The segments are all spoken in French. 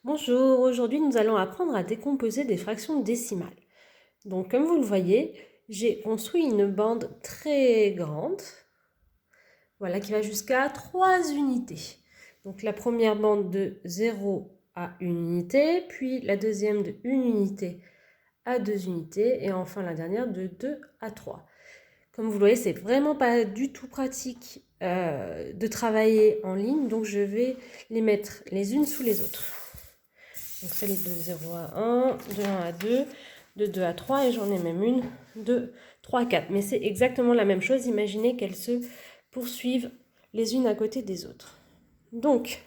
Bonjour, aujourd'hui nous allons apprendre à décomposer des fractions décimales. Donc comme vous le voyez, j'ai construit une bande très grande, voilà, qui va jusqu'à 3 unités. Donc la première bande de 0 à 1 unité, puis la deuxième de 1 unité à 2 unités, et enfin la dernière de 2 à 3. Comme vous le voyez, c'est vraiment pas du tout pratique de travailler en ligne, donc je vais les mettre les unes sous les autres. Donc celle de 0 à 1, de 1 à 2, de 2 à 3 et j'en ai même une de 3 à 4. Mais c'est exactement la même chose, imaginez qu'elles se poursuivent les unes à côté des autres. Donc,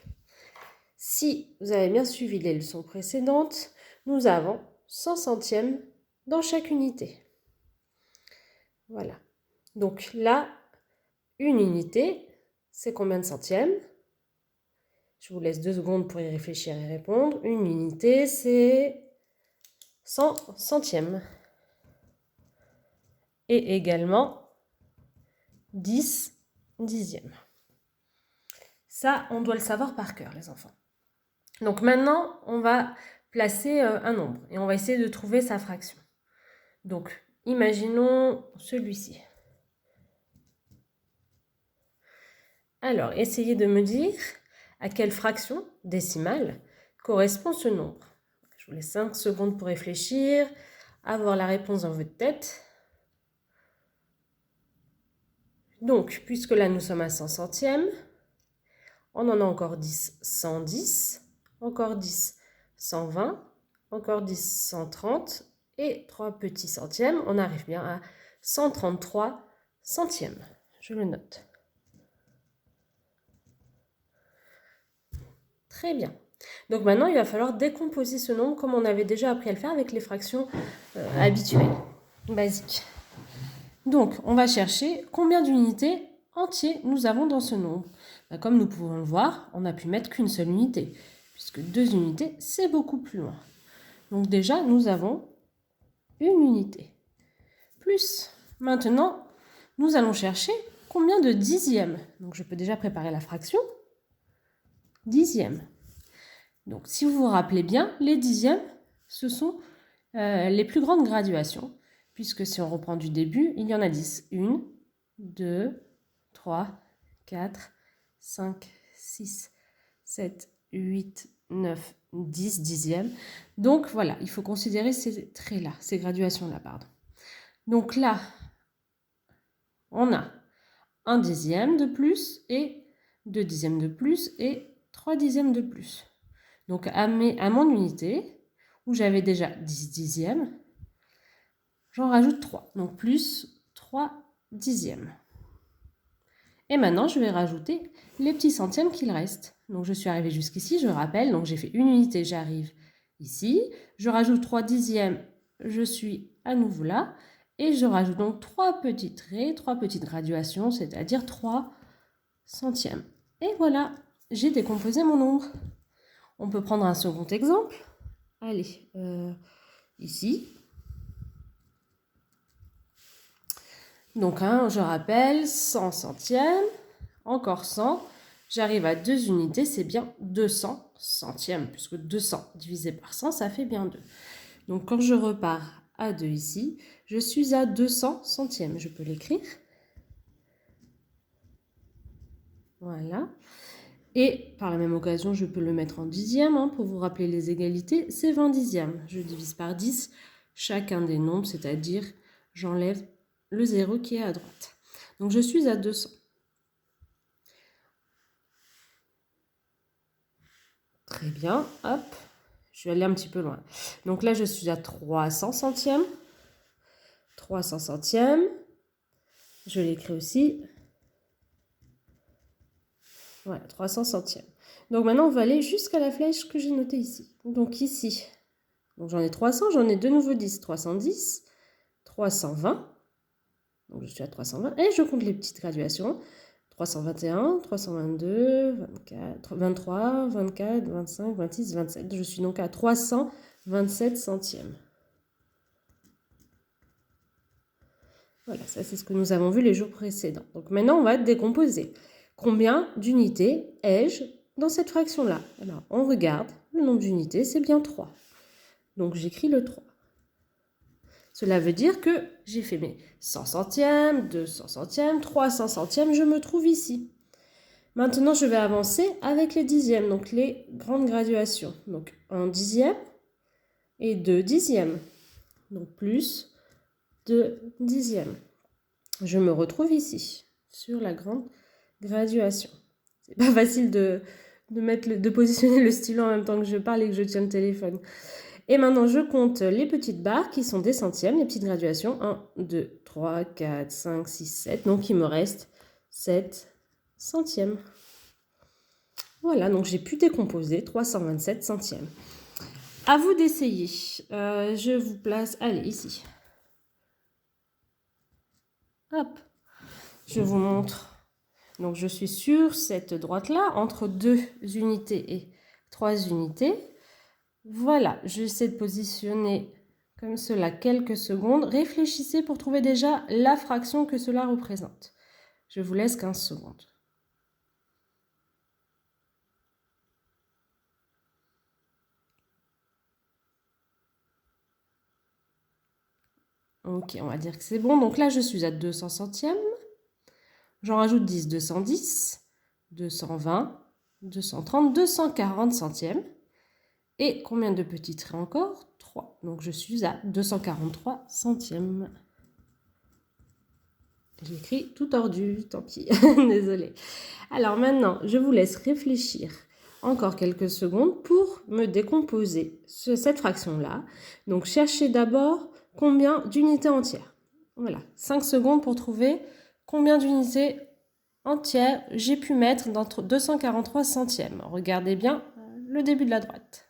si vous avez bien suivi les leçons précédentes, nous avons 100 centièmes dans chaque unité. Voilà. Donc là, une unité, c'est combien de centièmes? Je vous laisse 2 secondes pour y réfléchir et répondre. Une unité, c'est 100 centièmes. Et également 10 dixièmes. Ça, on doit le savoir par cœur, les enfants. Donc maintenant, on va placer un nombre et on va essayer de trouver sa fraction. Donc, imaginons celui-ci. Alors, essayez de me dire à quelle fraction décimale correspond ce nombre. Je vous laisse 5 secondes pour réfléchir, avoir la réponse dans votre tête. Donc, puisque là, nous sommes à 100 centièmes, on en a encore 10, 110, encore 10, 120, encore 10, 130 et 3 petits centièmes. On arrive bien à 133 centièmes. Je le note. Très bien. Donc maintenant, il va falloir décomposer ce nombre comme on avait déjà appris à le faire avec les fractions habituelles, basiques. Donc, on va chercher combien d'unités entières nous avons dans ce nombre. Comme nous pouvons le voir, on n'a pu mettre qu'une seule unité, puisque 2 unités, c'est beaucoup plus loin. Donc déjà, nous avons une unité. Plus, maintenant, nous allons chercher combien de dixièmes. Donc je peux déjà préparer la fraction. Dixièmes. Donc si vous vous rappelez bien, les dixièmes, ce sont les plus grandes graduations, puisque si on reprend du début, il y en a 10. 1, 2, 3, 4, 5, 6, 7, 8, 9, 10 dixièmes. Donc voilà, il faut considérer ces traits-là, ces graduations-là, pardon. Donc là, on a 1 dixième de plus et 2 dixièmes de plus et 3 dixièmes de plus. Donc à mon unité, où j'avais déjà 10 dixièmes, j'en rajoute 3. Donc plus 3 dixièmes. Et maintenant, je vais rajouter les petits centièmes qu'il reste. Donc je suis arrivée jusqu'ici, je rappelle, donc j'ai fait une unité, j'arrive ici. Je rajoute 3 dixièmes, je suis à nouveau là. Et je rajoute donc 3 petits traits, 3 petites graduations, c'est-à-dire 3 centièmes. Et voilà, j'ai décomposé mon nombre. On peut prendre un second exemple. Allez, ici. Donc, je rappelle, 100 centièmes, encore 100. J'arrive à 2 unités, c'est bien 200 centièmes, puisque 200 divisé par 100, ça fait bien 2. Donc, quand je repars à 2 ici, je suis à 200 centièmes. Je peux l'écrire. Voilà. Et par la même occasion, je peux le mettre en dixièmes. Pour vous rappeler les égalités, c'est 20 dixièmes. Je divise par 10 chacun des nombres, c'est-à-dire j'enlève le 0 qui est à droite. Donc je suis à 200. Très bien, hop, je vais aller un petit peu loin. Donc là, je suis à 300 centièmes. 300 centièmes. Je l'écris aussi. Voilà, 300 centièmes. Donc maintenant, on va aller jusqu'à la flèche que j'ai notée ici. Donc ici, donc j'en ai 300, j'en ai de nouveau 10. 310, 320. Donc je suis à 320. Et je compte les petites graduations. 321, 322, 24, 23, 24, 25, 26, 27. Je suis donc à 327 centièmes. Voilà, ça c'est ce que nous avons vu les jours précédents. Donc maintenant, on va décomposer. Combien d'unités ai-je dans cette fraction-là? Alors, on regarde, le nombre d'unités, c'est bien 3. Donc, j'écris le 3. Cela veut dire que j'ai fait mes 100 centièmes, 200 centièmes, 300 centièmes, je me trouve ici. Maintenant, je vais avancer avec les dixièmes, donc les grandes graduations. Donc, 1 dixième et 2 dixièmes. Donc, plus 2 dixièmes. Je me retrouve ici, sur la grande graduation. C'est pas facile de positionner le stylo en même temps que je parle et que je tiens le téléphone. Et maintenant, je compte les petites barres qui sont des centièmes, les petites graduations. 1, 2, 3, 4, 5, 6, 7. Donc, il me reste 7 centièmes. Voilà, donc j'ai pu décomposer 327 centièmes. À vous d'essayer. Je vous place, allez, ici. Hop. Je vous montre. Donc, je suis sur cette droite-là, entre 2 unités et 3 unités. Voilà, j'essaie de positionner comme cela quelques secondes. Réfléchissez pour trouver déjà la fraction que cela représente. Je vous laisse 15 secondes. Ok, on va dire que c'est bon. Donc là, je suis à 200 centièmes. J'en rajoute 10, 210, 220, 230, 240 centièmes. Et combien de petits traits encore? 3. Donc je suis à 243 centièmes. J'écris tout tordu, tant pis, désolée. Alors maintenant, je vous laisse réfléchir encore quelques secondes pour me décomposer cette fraction-là. Donc cherchez d'abord combien d'unités entières. Voilà, 5 secondes pour trouver combien d'unités entières j'ai pu mettre dans 243 centièmes. Regardez bien le début de la droite.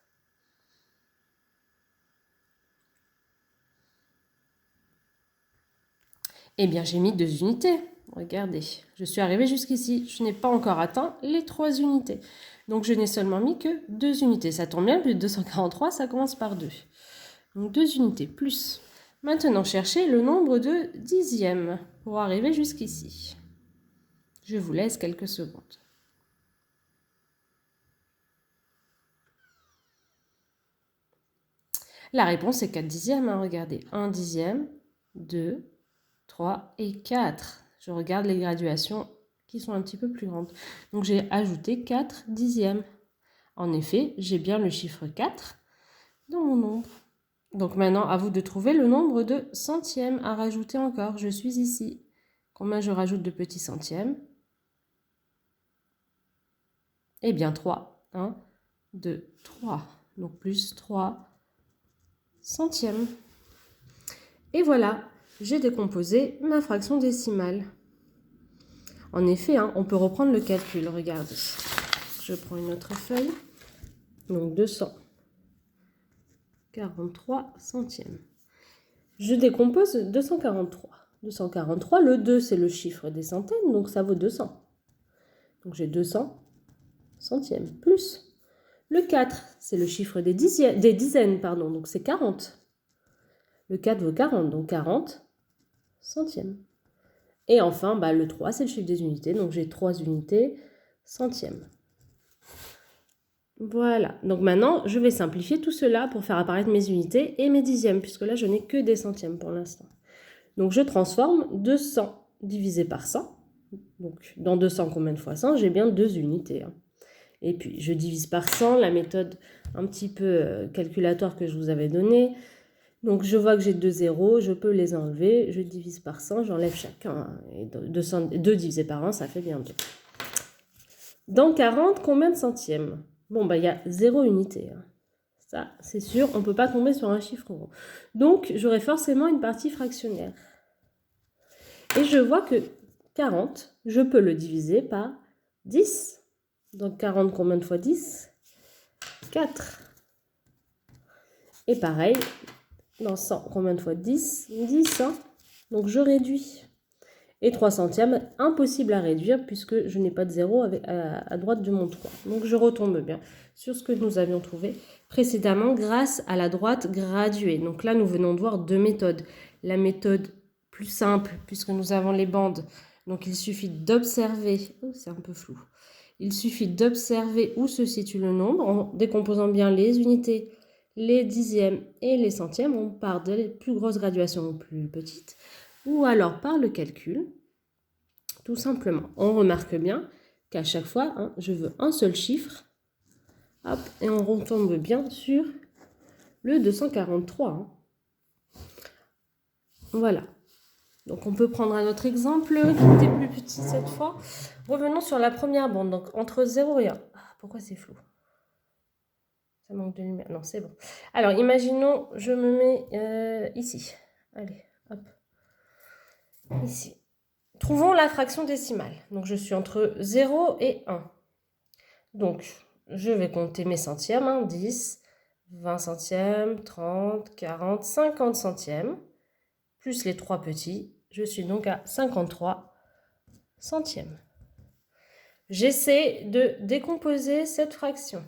Eh bien, j'ai mis 2 unités. Regardez, je suis arrivée jusqu'ici. Je n'ai pas encore atteint les 3 unités. Donc, je n'ai seulement mis que 2 unités. Ça tombe bien, plus de 243, ça commence par 2. Donc, 2 unités plus. Maintenant, cherchez le nombre de dixièmes pour arriver jusqu'ici. Je vous laisse quelques secondes. La réponse est 4 dixièmes. Hein, regardez, 1 dixième, 2, 3 et 4. Je regarde les graduations qui sont un petit peu plus grandes. Donc, j'ai ajouté 4 dixièmes. En effet, j'ai bien le chiffre 4 dans mon nombre. Donc maintenant, à vous de trouver le nombre de centièmes à rajouter encore. Je suis ici. Combien je rajoute de petits centièmes? Eh bien, 3. 1, 2, 3. Donc, plus 3 centièmes. Et voilà, j'ai décomposé ma fraction décimale. En effet, hein, on peut reprendre le calcul. Regardez. Je prends une autre feuille. Donc, 243 centièmes. Je décompose 243. 243, le 2, c'est le chiffre des centaines, donc ça vaut 200. Donc, j'ai 200 centièmes. Plus le 4, c'est le chiffre des dizaines, pardon, donc c'est 40. Le 4 vaut 40, donc 40 centièmes. Et enfin, le 3, c'est le chiffre des unités, donc j'ai 3 unités centièmes. Voilà, donc maintenant, je vais simplifier tout cela pour faire apparaître mes unités et mes dixièmes, puisque là, je n'ai que des centièmes pour l'instant. Donc, je transforme 200 divisé par 100. Donc, dans 200, combien de fois 100? J'ai bien 2 unités. Hein. Et puis, je divise par 100, la méthode un petit peu calculatoire que je vous avais donnée. Donc, je vois que j'ai 2 zéros, je peux les enlever. Je divise par 100, j'enlève chacun. Et 2 divisé par 1, ça fait bien 2. Dans 40, combien de centièmes? Bon, il y a 0 unité. Hein. Ça, c'est sûr, on ne peut pas tomber sur un chiffre rond. Donc, j'aurai forcément une partie fractionnaire. Et je vois que 40, je peux le diviser par 10. Donc, 40, combien de fois 10? 4. Et pareil, dans 100, combien de fois 10? 10. Hein. Donc, je réduis. Et 3 centièmes, impossible à réduire puisque je n'ai pas de 0 à droite de mon 3. Donc, je retombe bien sur ce que nous avions trouvé précédemment grâce à la droite graduée. Donc là, nous venons de voir 2 méthodes. La méthode plus simple puisque nous avons les bandes. Donc, il suffit d'observer. Oh, c'est un peu flou. Il suffit d'observer où se situe le nombre en décomposant bien les unités, les dixièmes et les centièmes. On part des plus grosses graduations aux plus petites ou alors par le calcul, tout simplement. On remarque bien qu'à chaque fois, hein, je veux un seul chiffre. Hop, et on retombe bien sur le 243. Hein. Voilà. Donc on peut prendre un autre exemple qui était plus petit cette fois. Revenons sur la première bande, donc entre 0 et 1. Ah, pourquoi c'est flou? Ça manque de lumière. Non, c'est bon. Alors imaginons, je me mets ici. Allez, hop. Ici. Trouvons la fraction décimale. Donc je suis entre 0 et 1. Donc je vais compter mes centièmes. Hein, 10, 20 centièmes, 30, 40, 50 centièmes. Plus les 3 petits. Je suis donc à 53 centièmes. J'essaie de décomposer cette fraction.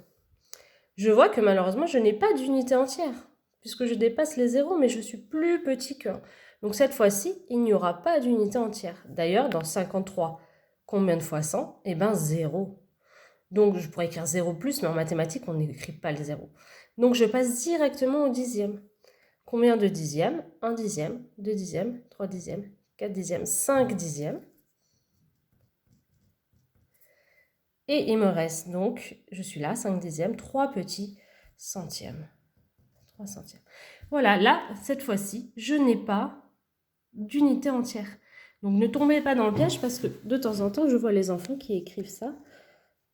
Je vois que malheureusement, je n'ai pas d'unité entière, puisque je dépasse les zéros, mais je suis plus petit que 1. Donc cette fois-ci, il n'y aura pas d'unité entière. D'ailleurs, dans 53, combien de fois 100? Eh bien, 0. Donc je pourrais écrire 0 plus, mais en mathématiques, on n'écrit pas les zéros. Donc je passe directement au dixième. Combien de dixièmes? 1 dixième, 2 dixièmes, 3 dixièmes, 4 dixièmes, 5 dixièmes. Et il me reste donc, je suis là, 5 dixièmes, 3 petits centièmes. 3 centièmes. Voilà, là, cette fois-ci, je n'ai pas d'unité entière. Donc ne tombez pas dans le piège parce que de temps en temps, je vois les enfants qui écrivent ça.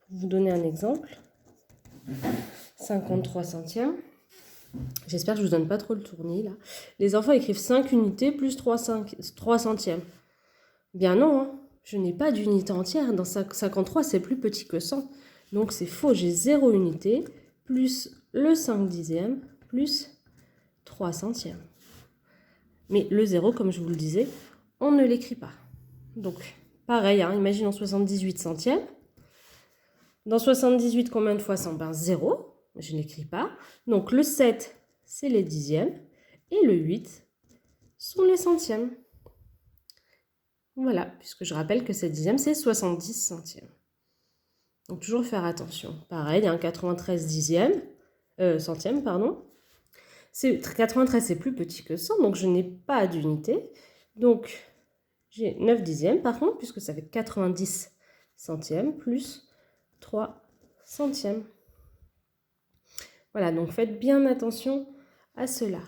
Pour vous donner un exemple. 53 centièmes. J'espère que je ne vous donne pas trop le tournis là. Les enfants écrivent 5 unités plus 3 centièmes. Bien non, hein. Je n'ai pas d'unité entière. Dans 53, c'est plus petit que 100. Donc c'est faux, j'ai 0 unité plus le 5 dixième plus 3 centièmes. Mais le 0, comme je vous le disais, on ne l'écrit pas. Donc pareil, hein, imaginons 78 centièmes. Dans 78, combien de fois 100? Ben 0, je n'écris pas. Donc le 7, c'est les dixièmes. Et le 8 sont les centièmes. Voilà, puisque je rappelle que ces dixièmes, c'est 70 centièmes. Donc toujours faire attention. Pareil, hein, 93 centièmes, pardon. 93, c'est plus petit que 100, donc je n'ai pas d'unité. Donc j'ai 9 dixièmes par contre, puisque ça fait 90 centièmes plus 3 centièmes. Voilà, donc faites bien attention à cela.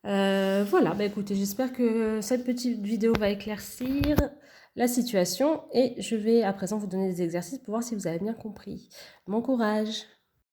Voilà, bah écoutez, j'espère que cette petite vidéo va éclaircir la situation et je vais à présent vous donner des exercices pour voir si vous avez bien compris. Bon courage!